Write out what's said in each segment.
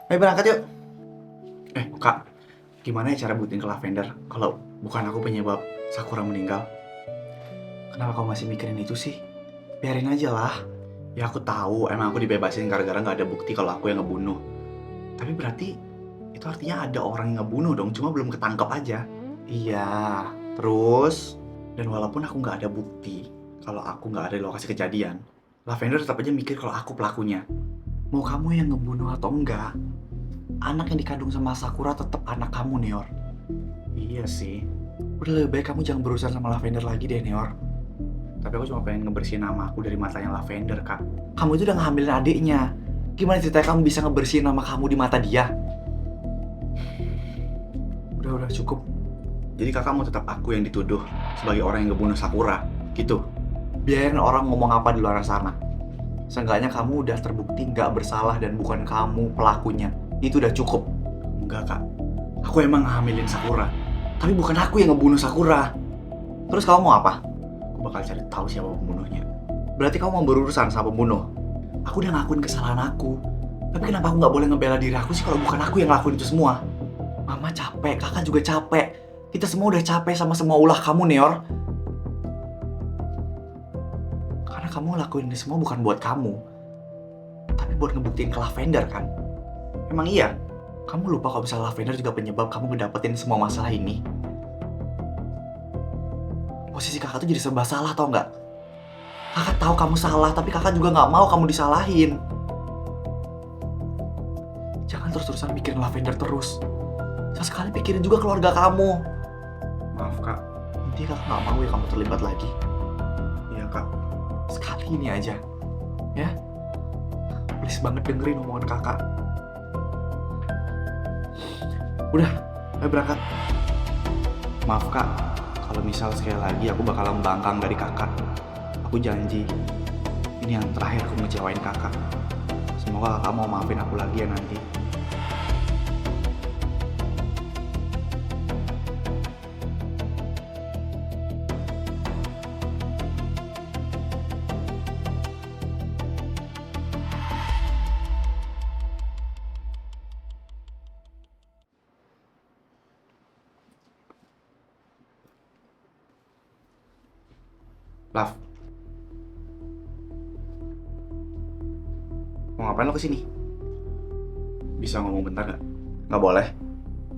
Ayo berangkat yuk. Kak, gimana ya cara buktiin ke Lavender kalau bukan aku penyebab Sakura meninggal? Kenapa kamu masih mikirin itu sih? Biarin aja lah. Ya aku tahu emang aku dibebasin gara-gara nggak ada bukti kalau aku yang ngebunuh. Tapi berarti itu artinya ada orang yang ngebunuh dong, cuma belum ketangkep aja. Iya, terus dan walaupun aku nggak ada bukti kalau aku nggak ada di lokasi kejadian, Lavender tetap aja mikir kalau aku pelakunya. Mau kamu yang ngebunuh atau enggak, anak yang dikandung sama Sakura tetap anak kamu, Neor. Iya sih. Udah lebih baik kamu jangan berurusan sama Lavender lagi deh, Neor. Tapi aku cuma pengen ngebersihin nama aku dari matanya Lavender, Kak. Kamu itu udah ngehamilin adiknya. Gimana ceritanya kamu bisa ngebersihin nama kamu di mata dia? Udah, cukup. Jadi kakak mau tetap aku yang dituduh sebagai orang yang ngebunuh Sakura, gitu? Biarin orang ngomong apa di luar sana. Seenggaknya kamu udah terbukti nggak bersalah dan bukan kamu pelakunya. Itu udah cukup. Enggak, Kak. Aku emang ngehamilin Sakura. Tapi bukan aku yang ngebunuh Sakura. Terus kamu mau apa? Aku bakal cari tahu siapa pembunuhnya. Berarti kamu mau berurusan sama pembunuh? Aku udah ngakuin kesalahan aku. Tapi kenapa aku nggak boleh ngebela diri aku sih kalau bukan aku yang ngelakuin itu semua? Mama capek, kakak juga capek. Kita semua udah capek sama semua ulah kamu, Neor. Karena kamu ngelakuin ini semua bukan buat kamu, tapi buat ngebuktiin ke Lavender kan? Emang iya? Kamu lupa kalau misalnya Lavender juga penyebab kamu ngedapetin semua masalah ini? Posisi kakak tuh jadi serba salah, tau nggak? Kakak tahu kamu salah, tapi kakak juga nggak mau kamu disalahin. Jangan terus-terusan mikirin Lavender terus. Sesekali pikirin juga keluarga kamu. Maaf, Kak. Intinya kakak nggak mau ya kamu terlibat lagi. Iya, Kak. Sekali ini aja. Ya? Please banget dengerin omongan kakak. Udah, ayo berangkat. Maaf, Kak. Kalau misal sekali lagi aku bakal membangkang dari kakak. Aku janji. Ini yang terakhir aku ngecewain kakak. Semoga kakak mau maafin aku lagi ya nanti. Lav, mau ngapain lo kesini? Bisa ngomong bentar gak? Nggak boleh.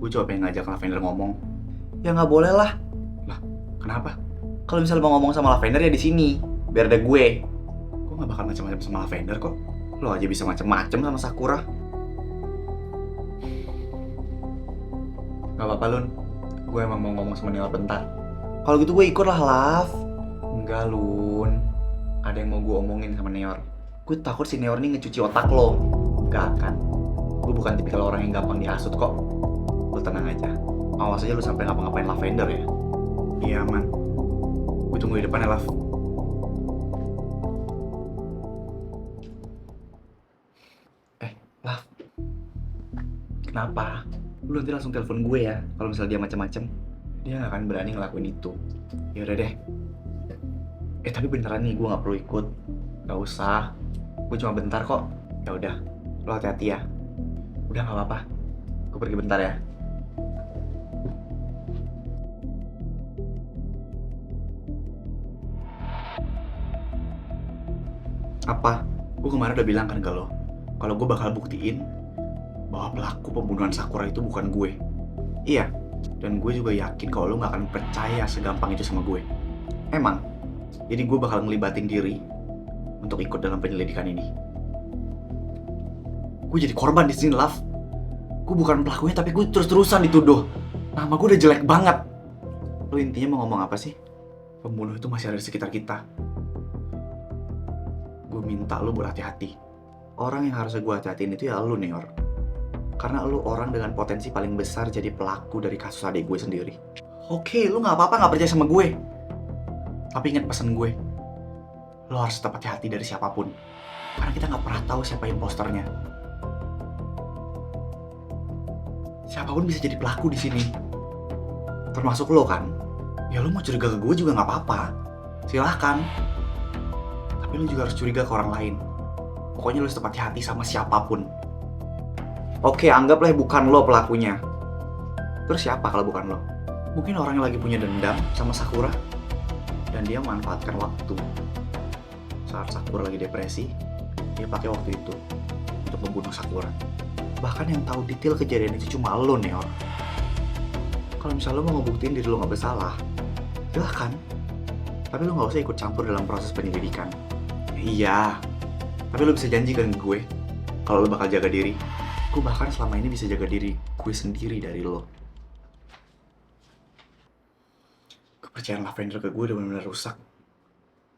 Gue coba pengen ngajak Lavender ngomong. Ya nggak boleh lah. Lah, kenapa? Kalau misalnya mau ngomong sama Lavender ya di sini, biar ada gue. Gue nggak bakal macam-macam sama Lavender kok. Lo aja bisa macam-macam sama Sakura. Gak apa-apa, Lun. Gue emang mau ngomong sama Neor bentar. Kalau gitu gue ikut lah, Lav. Enggak, Lun. Ada yang mau gue omongin sama Neor. Gue takut si Neor ini ngecuci otak lo. Gak akan. Gue bukan tipikal orang yang gampang dihasut kok. Lo tenang aja. Awas aja lo sampai ngapa-ngapain Lavender ya. Iya, aman. Gue tunggu di depan ya, Lav. Lav. Kenapa? Lu nanti langsung telepon gue ya kalau misalnya dia macam-macam. Dia gak akan berani ngelakuin itu. Ya udah deh. Tapi beneran nih gue nggak perlu ikut. Gak usah. Gue cuma bentar kok. Ya udah. Lo hati-hati ya. Udah nggak apa-apa. Gue pergi bentar ya. Apa? Gue kemarin udah bilang kan ke lo kalau gue bakal buktiin bahwa pelaku pembunuhan Sakura itu bukan gue. Iya. Dan gue juga yakin kalau lo gak akan percaya segampang itu sama gue. Emang. Jadi gue bakal ngelibatin diri untuk ikut dalam penyelidikan ini. Gue jadi korban di sini, Lav. Gue bukan pelakunya, tapi gue terus-terusan dituduh. Nama gue udah jelek banget. Lo intinya mau ngomong apa sih? Pembunuh itu masih ada di sekitar kita. Gue minta lo berhati-hati. Orang yang harus gue hati-hatiin itu ya lo, Neor. Karena lo orang dengan potensi paling besar jadi pelaku dari kasus adik gue sendiri. Oke, lo gak apa-apa gak percaya sama gue. Tapi ingat pesan gue. Lo harus tetap hati-hati dari siapapun. Karena kita gak pernah tahu siapa imposternya. Siapapun bisa jadi pelaku di sini. Termasuk lo kan. Ya lo mau curiga ke gue juga gak apa-apa. Silahkan. Tapi lo juga harus curiga ke orang lain. Pokoknya lo harus tepati hati sama siapapun. Oke, anggaplah bukan lo pelakunya. Terus siapa kalau bukan lo? Mungkin orang yang lagi punya dendam sama Sakura dan dia memanfaatkan waktu. Saat Sakura lagi depresi, dia pakai waktu itu untuk membunuh Sakura. Bahkan yang tahu detail kejadian itu cuma lo, Neor. Kalau misalnya lo mau ngebuktiin diri lo gak bersalah, silahkan. Tapi lo gak usah ikut campur dalam proses penyelidikan. Iya, tapi lo bisa janjikan ke gue kalau lo bakal jaga diri. Gue bahkan selama ini bisa jaga diri gue sendiri dari lo. Kepercayaan Lavender ke gue udah benar-benar rusak.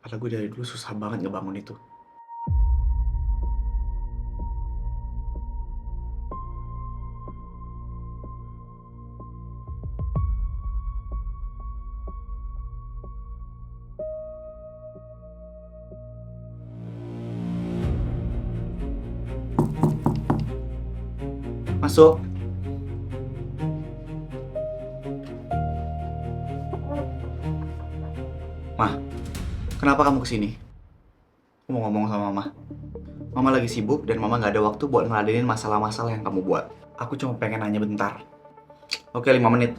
Padahal gue dari dulu susah banget ngebangun itu. Masuk. Mah, kenapa kamu kesini? Aku mau ngomong sama Mama. Mama lagi sibuk dan Mama gak ada waktu buat ngeladenin masalah-masalah yang kamu buat. Aku cuma pengen nanya bentar. Oke, 5 menit.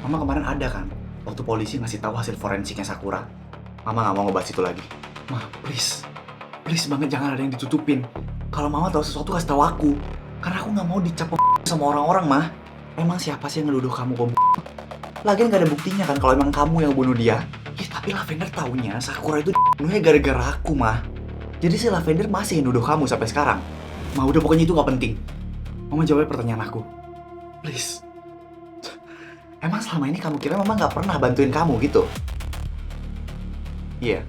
Mama kemarin ada kan? Waktu polisi ngasih tahu hasil forensiknya Sakura. Mama gak mau ngebahas itu lagi. Mah, please. Please banget jangan ada yang ditutupin. Kalau Mama tahu sesuatu kasih tahu aku. Karena aku gak mau dicap sama orang-orang, Mah. Emang siapa sih yang ngeduduh kamu kok? Lagian gak ada buktinya kan kalau emang kamu yang bunuh dia. Ya tapi Lavender taunya Sakura itu bunuhnya gara-gara aku, Mah. Jadi si Lavender masih yang nuduh kamu sampai sekarang. Mah udah pokoknya itu gak penting. Mama jawab pertanyaan aku. Please. Emang selama ini kamu kira Mama gak pernah bantuin kamu gitu? Iya.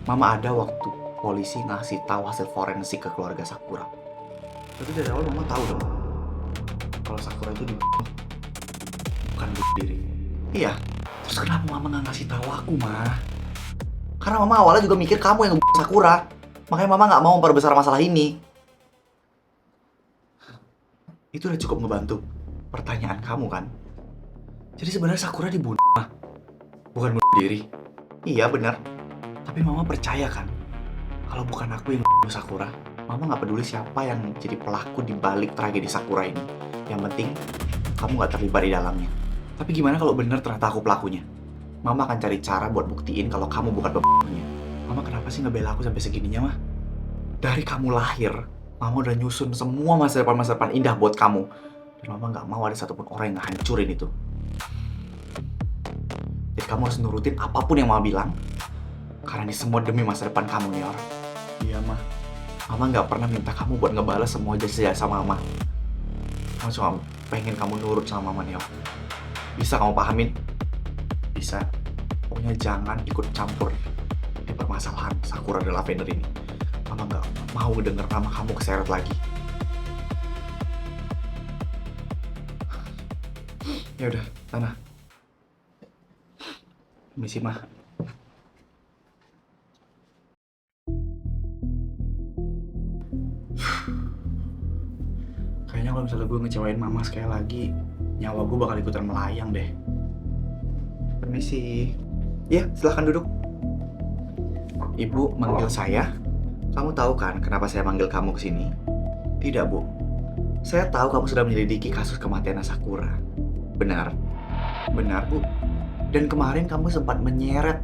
Mama ada waktu polisi ngasih tahu hasil forensik ke keluarga Sakura. Tapi dari awal Mama tahu dong kalau Sakura itu dibunuh bukan bunuh diri. Iya. Terus kenapa Mama nggak ngasih tahu aku, Mah? Karena Mama awalnya juga mikir kamu yang ngebunuh Sakura. Makanya Mama nggak mau memperbesar masalah ini. Itu udah cukup ngebantu pertanyaan kamu kan? Jadi sebenarnya Sakura dibunuh, Mah. Bukan bunuh diri. Iya benar. Tapi Mama percaya kan kalau bukan aku yang ngebunuh Sakura. Mama nggak peduli siapa yang jadi pelaku di balik tragedi Sakura ini. Yang penting kamu nggak terlibat di dalamnya. Tapi gimana kalau bener ternyata aku pelakunya? Mama akan cari cara buat buktiin kalau kamu bukan pembunuhnya. Mama kenapa sih ngebela aku sampai segininya, Mah? Dari kamu lahir, Mama udah nyusun semua masa depan indah buat kamu. Dan Mama nggak mau ada satupun orang yang ngehancurin itu. Jadi kamu harus nurutin apapun yang Mama bilang. Karena ini semua demi masa depan kamu nih, orang. Iya, Mah. Mama nggak pernah minta kamu buat ngebalas semua jasa-jasa Mama. Mama cuma pengen kamu nurut sama Mama nih, orang. Bisa kamu pahamin? Bisa. Pokoknya jangan ikut campur di permasalahan Sakura dan Lavender ini. Mama gak mau denger nama kamu keseret lagi. Ya udah, Tanah. Misi, Mah. Kayaknya kalau misalnya gue ngecewain Mama sekali lagi, nyawa gue bakal ikutan melayang deh. Permisi. Ya, silahkan duduk. Ibu manggil saya. Kamu tahu kan kenapa saya manggil kamu ke sini? Tidak, Bu. Saya tahu kamu sudah menyelidiki kasus kematian Sakura. Benar? Benar, Bu. Dan kemarin kamu sempat menyeret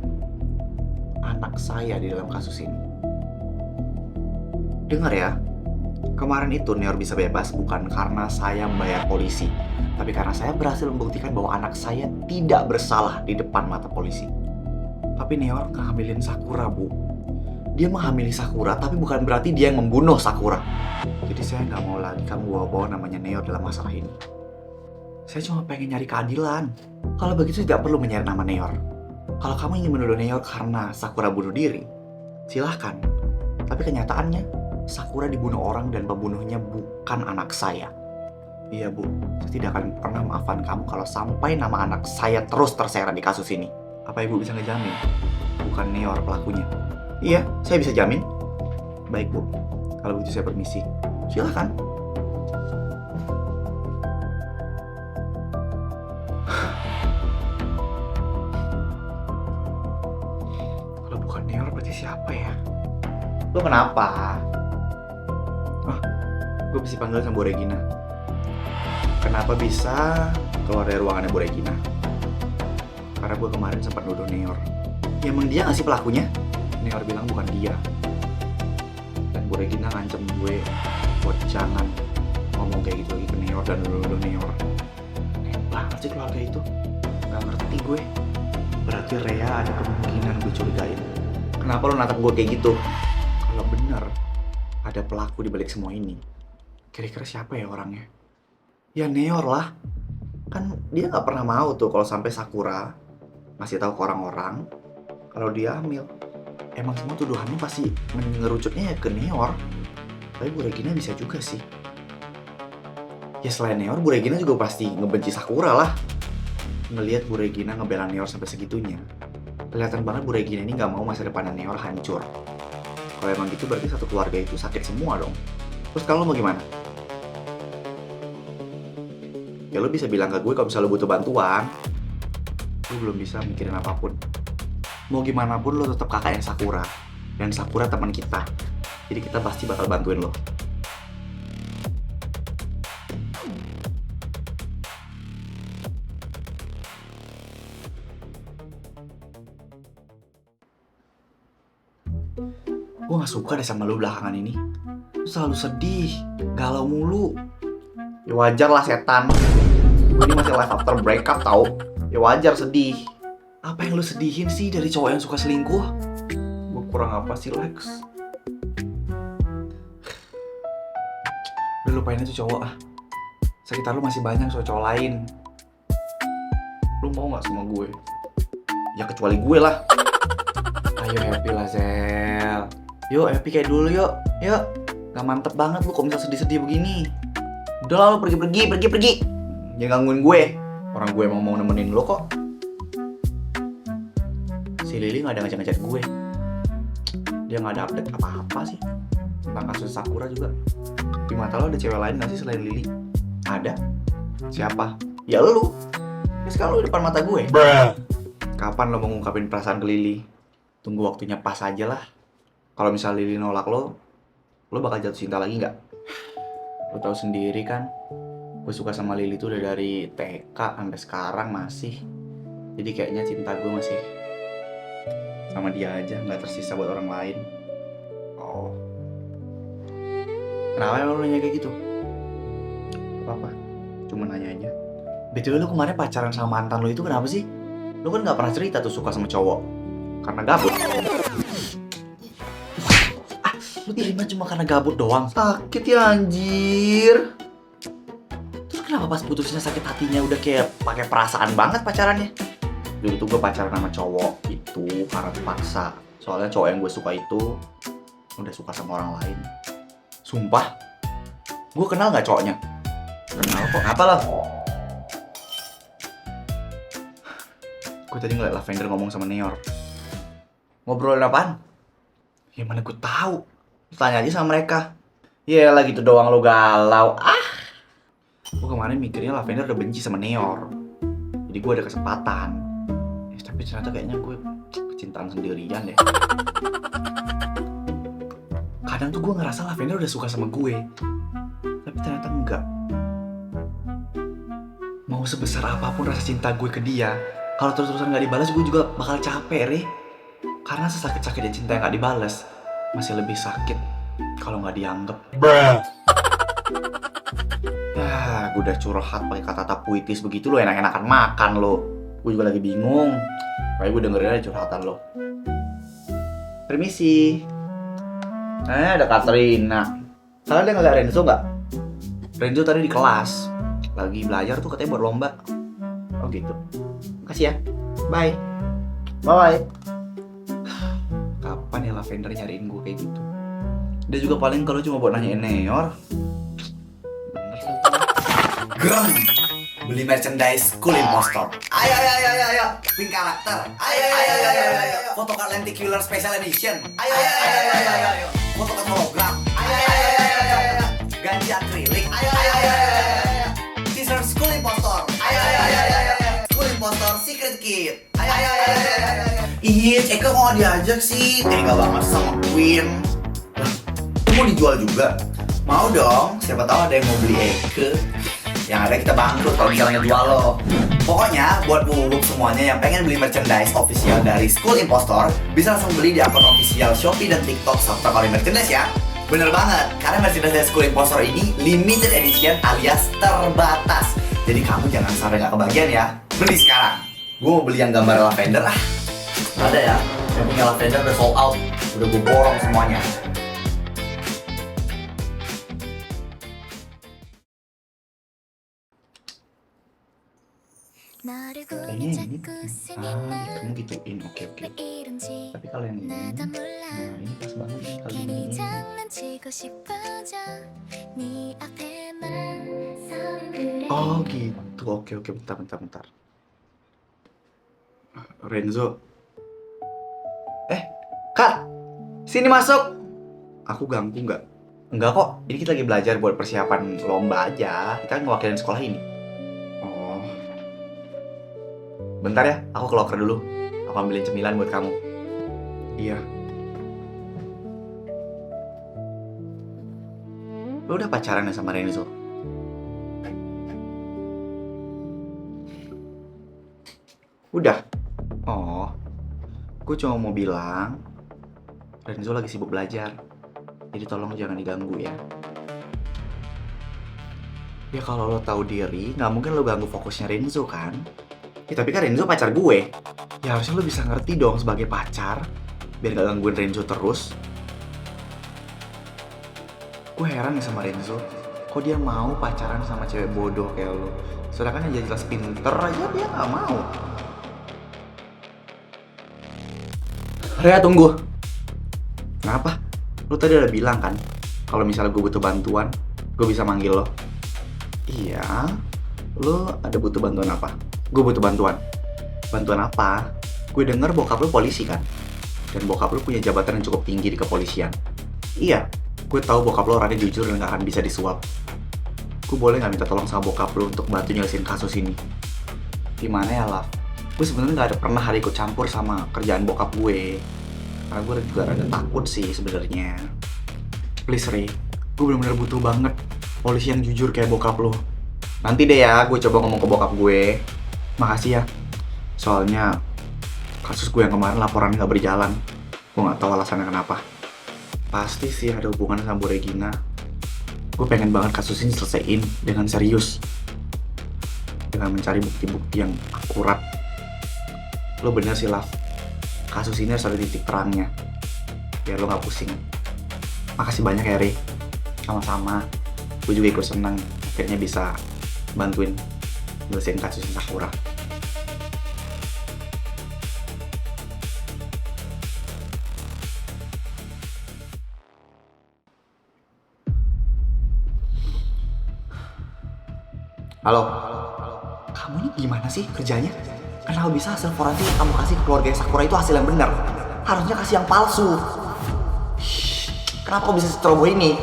anak saya di dalam kasus ini. Dengar ya. Kemarin itu Neor bisa bebas bukan karena saya membayar polisi, tapi karena saya berhasil membuktikan bahwa anak saya tidak bersalah di depan mata polisi. Tapi Neor ngehamilin Sakura, Bu. Dia menghamili Sakura, tapi bukan berarti dia yang membunuh Sakura. Jadi saya nggak mau lagi kamu bawa-bawa namanya Neor dalam masalah ini. Saya cuma pengen nyari keadilan. Kalau begitu tidak perlu menyeret nama Neor. Kalau kamu ingin menuduh Neor karena Sakura bunuh diri, silahkan. Tapi kenyataannya, Sakura dibunuh orang dan pembunuhnya bukan anak saya. Iya, Bu, saya tidak akan pernah maafkan kamu kalau sampai nama anak saya terus terseret di kasus ini. Apa Ibu bisa ngejamin? Bukan Neor pelakunya. Iya, saya bisa jamin. Baik, Bu. Kalau begitu saya permisi. Silakan. Kalau bukan Neor berarti siapa ya? Lo kenapa? gue mesti panggil sama Bu Regina. Kenapa bisa keluar dari ruangannya Bu Regina? Karena gue kemarin sempat nuduh Neor. Ya emang dia gak sih pelakunya? Neor bilang bukan dia. Dan Bu Regina ngancem gue buat jangan ngomong kayak gitu lagi ke Neor dan nuduh Neor. Kayak banget sih keluarga itu. Gak ngerti gue. Berarti Rea ada kemungkinan gue curigain. Kenapa lo natap gue kayak gitu? Kalau bener ada pelaku di balik semua ini, kira-kira siapa ya orangnya? Ya Neor lah. Kan dia gak pernah mau tuh kalau sampai Sakura ngasih tahu ke orang-orang kalau dia hamil. Emang semua tuduhannya pasti mengerucutnya ya ke Neor. Tapi Bu Regina bisa juga sih. Ya selain Neor, Bu Regina juga pasti ngebenci Sakura lah. Ngelihat Bu Regina ngebela Neor sampai segitunya, kelihatan banget Bu Regina ini gak mau masa depannya Neor hancur. Kalau emang gitu berarti satu keluarga itu sakit semua dong. Terus kalau lo mau gimana? Ya lo bisa bilang ke gue kalau misalnya lo butuh bantuan. Lo belum bisa mikirin apapun. Mau gimana pun lo tetap kakaknya Sakura. Dan Sakura teman kita. Jadi kita pasti bakal bantuin lo. Gue gak suka deh sama lo belakangan ini. Lo selalu sedih, galau mulu. Ya wajar lah setan. Gue ini masih life after breakup tau. Ya wajar sedih. Apa yang lo sedihin sih dari cowok yang suka selingkuh? Gue kurang apa sih Lex? Udah lupain itu cowok ah. Sekitar lo masih banyak cowok lain. Lo mau gak sama gue? Ya kecuali gue lah. Ayo happy lah Zel. Yuk happy kayak dulu yuk. Yuk. Gak mantep banget lu kok misal sedih-sedih begini. Udah lah lu pergi. Jangan gangguin gue. Orang gue emang mau nemenin lu kok. Si Lily gak ada ngajak-ngajak gue. Dia gak ada update apa-apa sih tentang kasus Sakura juga. Di mata lo ada cewek lain gak sih selain Lily? Ada. Siapa? Ya lu. Terus sekarang lu di depan mata gue. Kapan lo mau ngungkapin perasaan ke Lily? Tunggu waktunya pas aja lah. Kalau misal Lily nolak lo bakal jatuh cinta lagi nggak? Lo tahu sendiri kan, gue suka sama Lily tuh udah dari TK sampai sekarang masih. Jadi kayaknya cinta gue masih sama dia aja, nggak tersisa buat orang lain. Oh, kenapa emang lo nanya kayak gitu? Apa? Cuma nanya aja. BTW lo kemarin pacaran sama mantan lo itu kenapa sih? Lo kan nggak pernah cerita tuh suka sama cowok. Karena gabut. Lu terima cuma karena gabut doang? Sakit ya anjir. Terus kenapa pas putusnya sakit hatinya udah kayak pakai perasaan banget pacarannya? Dulu tuh gue pacaran sama cowok itu karena terpaksa. Soalnya cowok yang gue suka itu udah suka sama orang lain. Sumpah. Gue kenal gak cowoknya? Kenal kok, apa lah? Gue tadi ngeliat Lavender ngomong sama Neor. Ngobrolin apaan? Ya mana gue tahu. Tanya aja sama mereka. Yalah gitu doang lo galau. Gue kemarin mikirnya Lavender udah benci sama Neor. Jadi gue ada kesempatan. Tapi ternyata kayaknya gue kecintaan sendirian deh. Kadang tuh gue ngerasa Lavender udah suka sama gue. Tapi ternyata enggak. Mau sebesar apapun rasa cinta gue ke dia, kalau terus-terusan gak dibalas gue juga bakal capek, Re. Karena sesakit-sakitnya cinta yang gak dibalas masih lebih sakit kalau nggak dianggap. Ya, gue udah curhat pakai kata-kata puitis begitu lo enak-enakan makan lo. Gue juga lagi bingung. Kayak gue dengerin aja curhatan lo. Permisi. Ada Katrina. Kalian udah ngeliat Renzo nggak? Renzo tadi di kelas lagi belajar tuh katanya buat lomba. Oh gitu. Makasih ya. Bye. Bye. Kapan ya Lavender nyariin gue kayak gitu? Dia juga paling kalau cuma buat nanyain Neor. Bener sih. Gram. Beli merchandise Cool Impostor. Ayo. Pin karakter. Ayo. Photocard Lenticular Special Edition. Ayo. Photocard hologram. Ayo. Ganti akrilik. Ayo. T-shirt Cool Impostor. Ayo. Cool Impostor Secret Kit. Ayo. Ih, Eka kok gak diajak sih? Tega banget sama Queen. Itu mau dijual juga? Mau dong, siapa tahu ada yang mau beli Eke. Yang ada kita bangkrut kalau misalnya ngejual lo. Pokoknya buat bubuk semuanya yang pengen beli merchandise official dari School Impostor, bisa langsung beli di akun official Shopee dan TikTok Sabta Kali Merchandise ya. Bener banget, karena merchandise dari School Impostor ini limited edition alias terbatas. Jadi kamu jangan sampai nggak kebagian ya. Beli sekarang. Gue mau beli yang gambar lavender ah. Nggak ada ya, yang punya lavender udah sold out. Udah gue borong semuanya. Kayaknya ini kamu gituin, oke. Tapi kalau yang ini, ini pas banget nih kali ini. Oh gitu, oke, bentar. Renzo. Kak, sini masuk. Aku ganggu nggak? Enggak kok, ini kita lagi belajar buat persiapan lomba aja. Kita kan ngewakilin sekolah ini. Oh. Bentar ya, aku ke loker dulu. Aku ambilin cemilan buat kamu. Iya. Lo udah pacaran ya sama Renzo? Udah? Oh. Gue cuma mau bilang, Renzo lagi sibuk belajar. Jadi tolong jangan diganggu ya. Ya kalau lo tahu diri, nggak mungkin lo ganggu fokusnya Renzo kan? Ya tapi kan Renzo pacar gue. Ya harusnya lo bisa ngerti dong sebagai pacar, biar gak gangguin Renzo terus. Gue heran ya sama Renzo, kok dia mau pacaran sama cewek bodoh kayak lo. Sedangkan aja jelas pinter aja dia nggak mau. Rea, tunggu. Kenapa? Lo tadi udah bilang kan, kalau misalnya gue butuh bantuan, gue bisa manggil lo. Iya, lo ada butuh bantuan apa? Gue butuh bantuan. Bantuan apa? Gue denger bokap lo polisi kan? Dan bokap lo punya jabatan yang cukup tinggi di kepolisian. Iya, gue tahu bokap lo orangnya jujur dan gak akan bisa disuap. Gue boleh gak minta tolong sama bokap lo untuk bantu nyelesain kasus ini? Gimana ya, Laf? Gue sebenarnya gak ada pernah ada ikut campur sama kerjaan bokap gue. Karena gue juga rada takut sih sebenarnya. Please Ray, gue bener-bener butuh banget polisi yang jujur kayak bokap lo. Nanti deh ya, gue coba ngomong ke bokap gue. Makasih ya. Soalnya kasus gue yang kemarin laporannya gak berjalan. Gue gak tahu alasannya kenapa. Pasti sih ada hubungannya sama Bu Regina. Gue pengen banget kasus ini selesaiin dengan serius. Dengan mencari bukti-bukti yang akurat. Lo bener sih, Laf. Kasus ini harus ada titik terangnya. Biar lo gak pusing. Makasih banyak ya, Ray. Sama-sama. Gue juga ikut senang akhirnya bisa bantuin nyelesain kasus Sakura. Halo. Kamu ini gimana sih kerjanya? Kenapa bisa hasil forensik yang kamu kasih ke keluarga Sakura itu hasil yang benar? Harusnya kasih yang palsu. Kenapa kok bisa seceroboh ini?